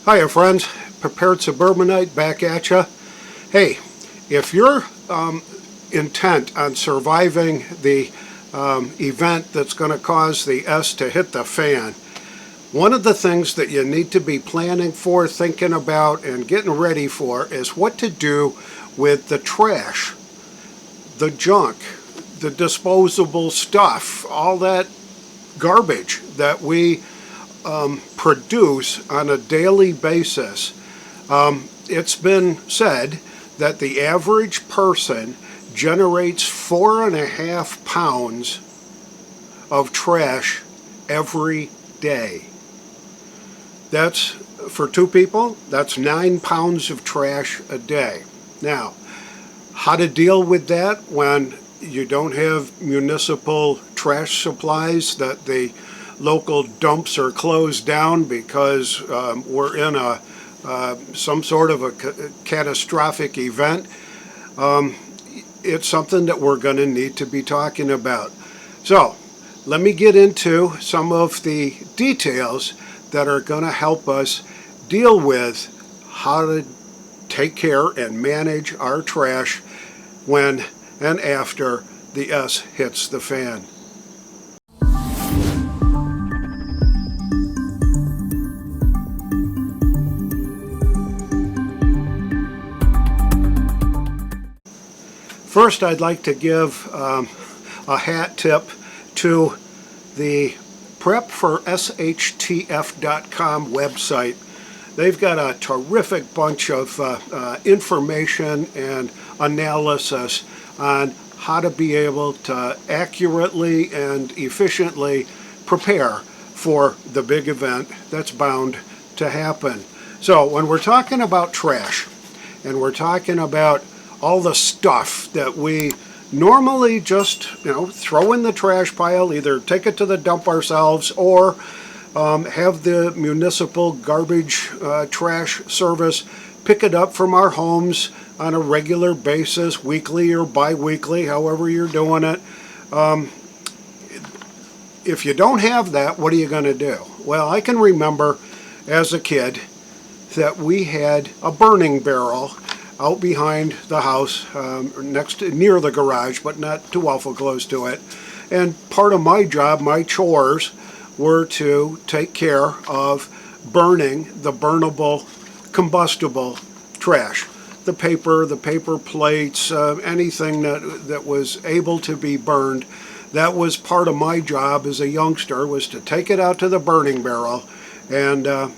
Hiya friends, Prepared Suburbanite back at ya. Hey, if you're intent on surviving the event that's going to cause the S to hit the fan, one of the things that you need to be planning for, thinking about, and getting ready for is what to do with the trash, the junk, the disposable stuff, all that garbage that we produce on a daily basis. It's been said that the average person generates 4.5 pounds of trash every day. That's, for two people, that's 9 pounds of trash a day. Now, how to deal with that when you don't have municipal trash supplies, that the local dumps are closed down because we're in some sort of a catastrophic event. It's something that we're going to need to be talking about. So let me get into some of the details that are going to help us deal with how to take care and manage our trash when and after the S hits the fan. First, I'd like to give a hat tip to the prepforSHTF.com website. They've got a terrific bunch of information and analysis on how to be able to accurately and efficiently prepare for the big event that's bound to happen. So when we're talking about trash and we're talking about all the stuff that we normally just throw in the trash pile, either take it to the dump ourselves or have the municipal garbage trash service pick it up from our homes on a regular basis, weekly or bi-weekly, however you're doing it. If you don't have that, what are you going to do? Well, I can remember as a kid that we had a burning barrel out behind the house, near the garage, but not too awful close to it. And part of my job, my chores, were to take care of burning the burnable, combustible trash. The paper plates, anything that was able to be burned. That was part of my job as a youngster, was to take it out to the burning barrel and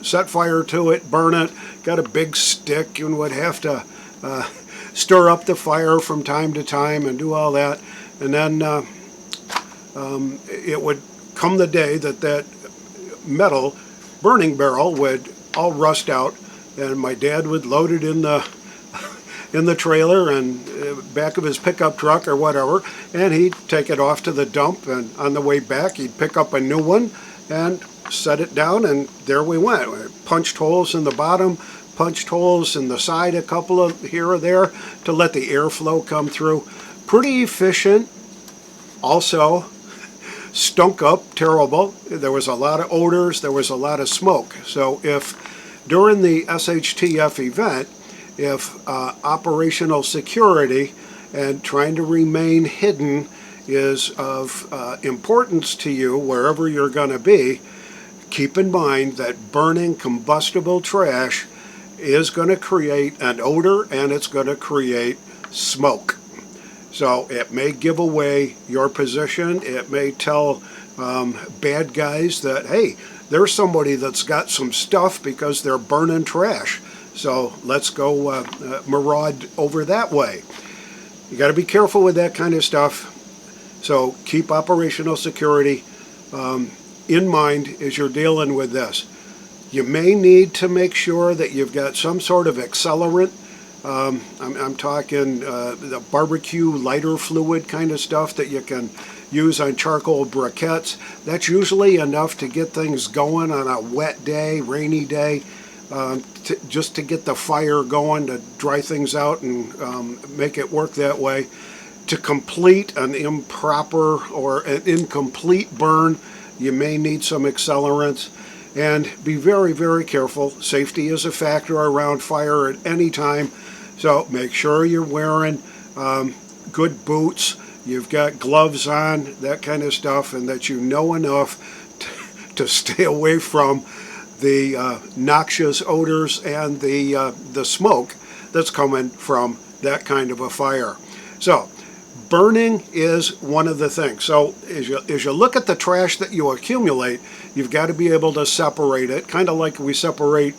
set fire to it, burn it. Got a big stick and would have to stir up the fire from time to time and do all that. And then it would come the day that metal burning barrel would all rust out, and my dad would load it in the trailer and back of his pickup truck or whatever, and he'd take it off to the dump, and on the way back he'd pick up a new one and set it down, and there we went. We punched holes in the bottom, punched holes in the side, a couple of here or there to let the airflow come through. Pretty efficient. Also stunk up terrible. There was a lot of odors, there was a lot of smoke. So if during the SHTF event, if operational security and trying to remain hidden is of importance to you wherever you're going to be, keep in mind that burning combustible trash is going to create an odor and it's going to create smoke. So it may give away your position. It may tell bad guys that, hey, there's somebody that's got some stuff because they're burning trash. So let's go maraud over that way. You got to be careful with that kind of stuff. So keep operational security in mind as you're dealing with this. You may need to make sure that you've got some sort of accelerant. I'm talking the barbecue lighter fluid kind of stuff that you can use on charcoal briquettes. That's usually enough to get things going on a wet day, rainy day, just to get the fire going, to dry things out and make it work that way. To complete an improper or an incomplete burn, you may need some accelerants. And be very, very careful. Safety is a factor around fire at any time. So make sure you're wearing good boots, you've got gloves on, that kind of stuff, and that you know enough to stay away from the noxious odors and the smoke that's coming from that kind of a fire. So burning is one of the things. So as you look at the trash that you accumulate, you've got to be able to separate it, kind of like we separate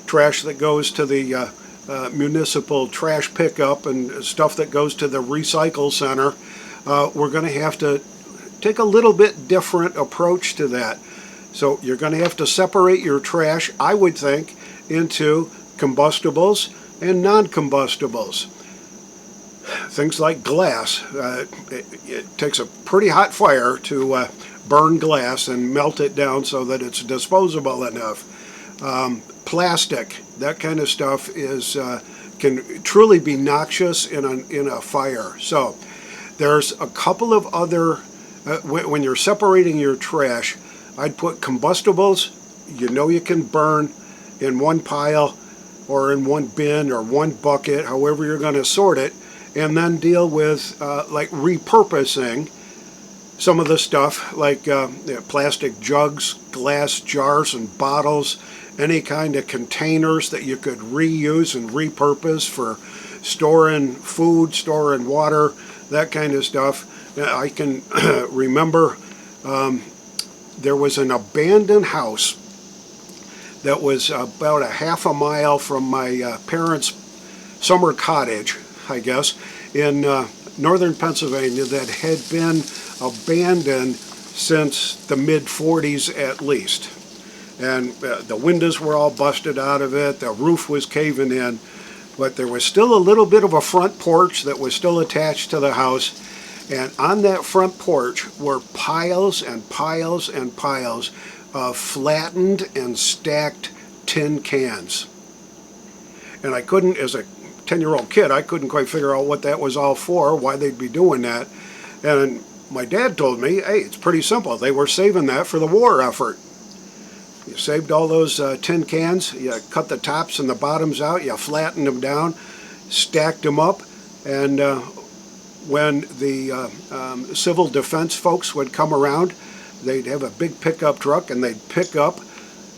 trash that goes to the municipal trash pickup and stuff that goes to the recycle center. We're going to have to take a little bit different approach to that. So you're going to have to separate your trash, I would think, into combustibles and non-combustibles. Things like glass. It takes a pretty hot fire to burn glass and melt it down so that it's disposable enough. Plastic, that kind of stuff can truly be noxious in a fire. So there's a couple of other, when you're separating your trash, I'd put combustibles, you can burn in one pile or in one bin or one bucket, however you're going to sort it, and then deal with like repurposing some of the stuff like plastic jugs, glass jars and bottles, any kind of containers that you could reuse and repurpose for storing food, storing water, that kind of stuff. I can remember there was an abandoned house that was about a half a mile from my parents' summer cottage, I guess, in northern Pennsylvania that had been abandoned since the mid-40s at least. And the windows were all busted out of it, the roof was caving in, but there was still a little bit of a front porch that was still attached to the house. And on that front porch were piles and piles and piles of flattened and stacked tin cans. And I couldn't, as a 10-year-old kid, I couldn't quite figure out what that was all for, why they'd be doing that. And my dad told me, hey, it's pretty simple. They were saving that for the war effort. You saved all those tin cans, you cut the tops and the bottoms out, you flattened them down, stacked them up, and when the civil defense folks would come around, they'd have a big pickup truck and they'd pick up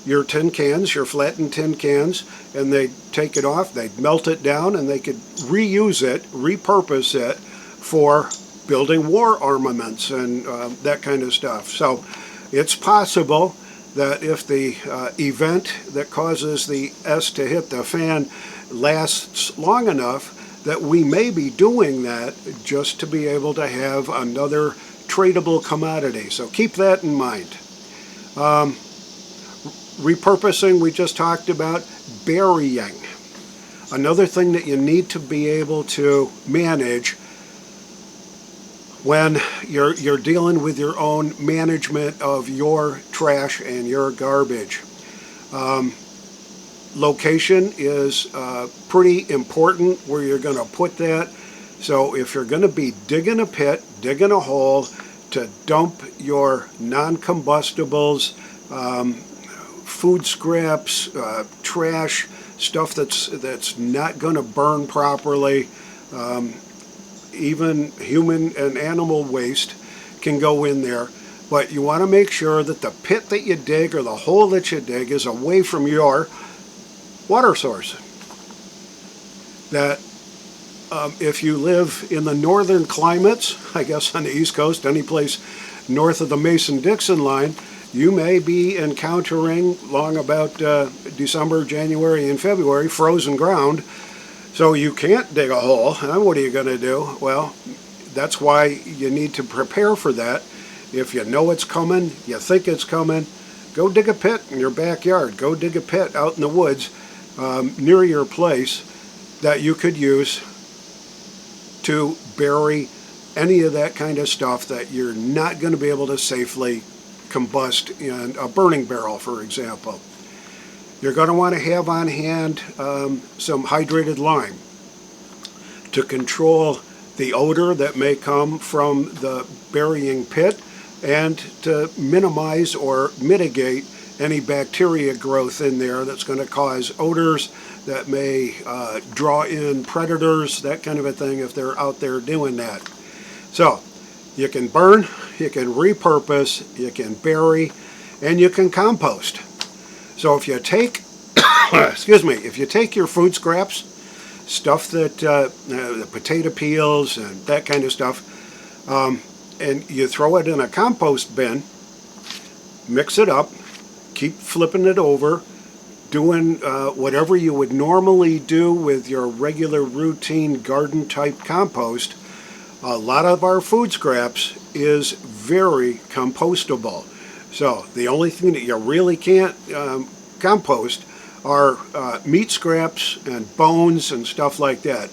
your tin cans, your flattened tin cans, and they'd take it off, they'd melt it down, and they could reuse it, repurpose it for building war armaments and that kind of stuff. So it's possible that if the event that causes the S to hit the fan lasts long enough, that we may be doing that just to be able to have another tradable commodity. So keep that in mind. Repurposing, we just talked about. Burying. Another thing that you need to be able to manage when you're dealing with your own management of your trash and your garbage. Location is pretty important where you're going to put that. So if you're going to be digging a pit, digging a hole to dump your non-combustibles, food scraps, trash, stuff that's not going to burn properly, even human and animal waste can go in there. But you want to make sure that the pit that you dig or the hole that you dig is away from your water source. That if you live in the northern climates, I guess on the East Coast, any place north of the Mason-Dixon line, you may be encountering long about December, January, and February frozen ground. So you can't dig a hole. And what are you going to do? Well, that's why you need to prepare for that. If you know it's coming, you think it's coming, go dig a pit in your backyard. Go dig a pit out in the woods near your place that you could use to bury any of that kind of stuff that you're not going to be able to safely combust in a burning barrel, for example. You're going to want to have on hand some hydrated lime to control the odor that may come from the burying pit and to minimize or mitigate any bacteria growth in there that's going to cause odors that may draw in predators, that kind of a thing, if they're out there doing that. So you can burn, you can repurpose, you can bury, and you can compost. So if you take, excuse me, if you take your food scraps, stuff that, the potato peels and that kind of stuff, and you throw it in a compost bin, mix it up, keep flipping it over, doing whatever you would normally do with your regular routine garden type compost. A lot of our food scraps is very compostable. So the only thing that you really can't compost are meat scraps and bones and stuff like that.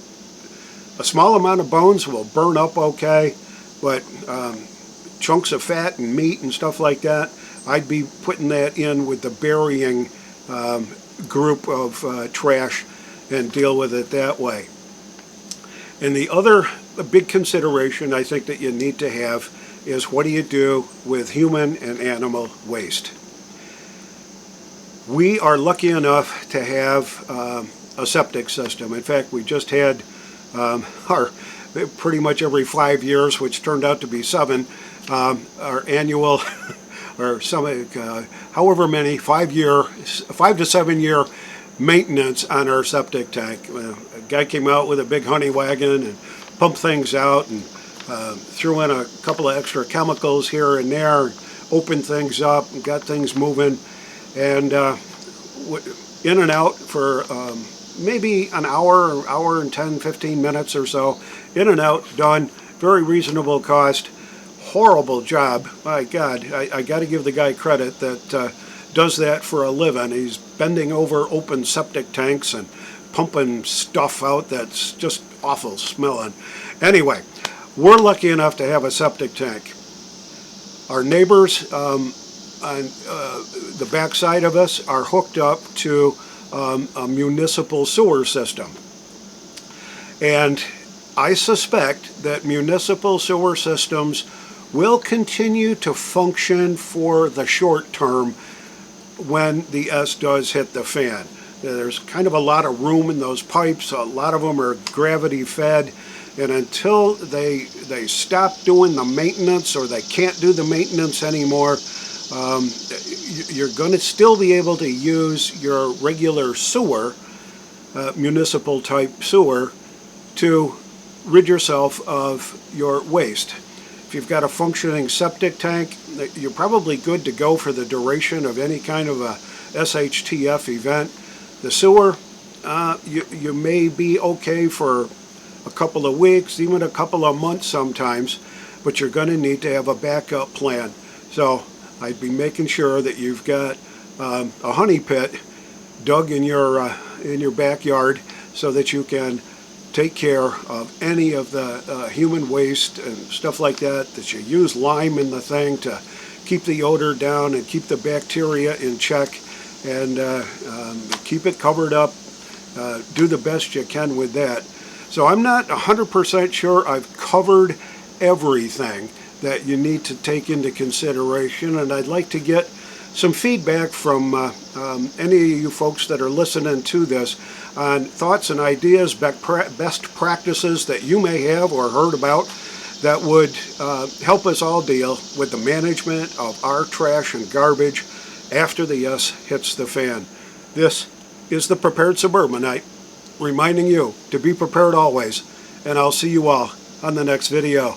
A small amount of bones will burn up okay, but chunks of fat and meat and stuff like that, I'd be putting that in with the burying group of trash and deal with it that way. And the other big consideration I think that you need to have is, what do you do with human and animal waste? We are lucky enough to have a septic system. In fact, we just had our pretty much every 5 years, which turned out to be 7, our annual or some however many 5 to 7 year maintenance on our septic tank. A guy came out with a big honey wagon and pumped things out and threw in a couple of extra chemicals here and there, opened things up and got things moving, and in and out for maybe an hour and 10-15 minutes or so, in and out, done, very reasonable cost. Horrible job. My God, I got to give the guy credit that does that for a living. He's bending over open septic tanks and pumping stuff out that's just awful smelling. Anyway, we're lucky enough to have a septic tank. Our neighbors on the back side of us are hooked up to a municipal sewer system. And I suspect that municipal sewer systems will continue to function for the short term when the S does hit the fan. There's kind of a lot of room in those pipes. A lot of them are gravity fed, and until they stop doing the maintenance, or they can't do the maintenance anymore, you're going to still be able to use your regular sewer, municipal type sewer, to rid yourself of your waste. If you've got a functioning septic tank, you're probably good to go for the duration of any kind of a SHTF event. The sewer, you may be okay for a couple of weeks, even a couple of months sometimes, but you're going to need to have a backup plan. So I'd be making sure that you've got a honey pit dug in your backyard so that you can take care of any of the human waste and stuff like that, that you use lime in the thing to keep the odor down and keep the bacteria in check, and keep it covered up. Do the best you can with that. So I'm not 100% sure I've covered everything that you need to take into consideration, and I'd like to get some feedback from any of you folks that are listening to this on thoughts and ideas, best practices that you may have or heard about that would help us all deal with the management of our trash and garbage after the S hits the fan. This is the Prepared Suburbanite, reminding you to be prepared always, and I'll see you all on the next video.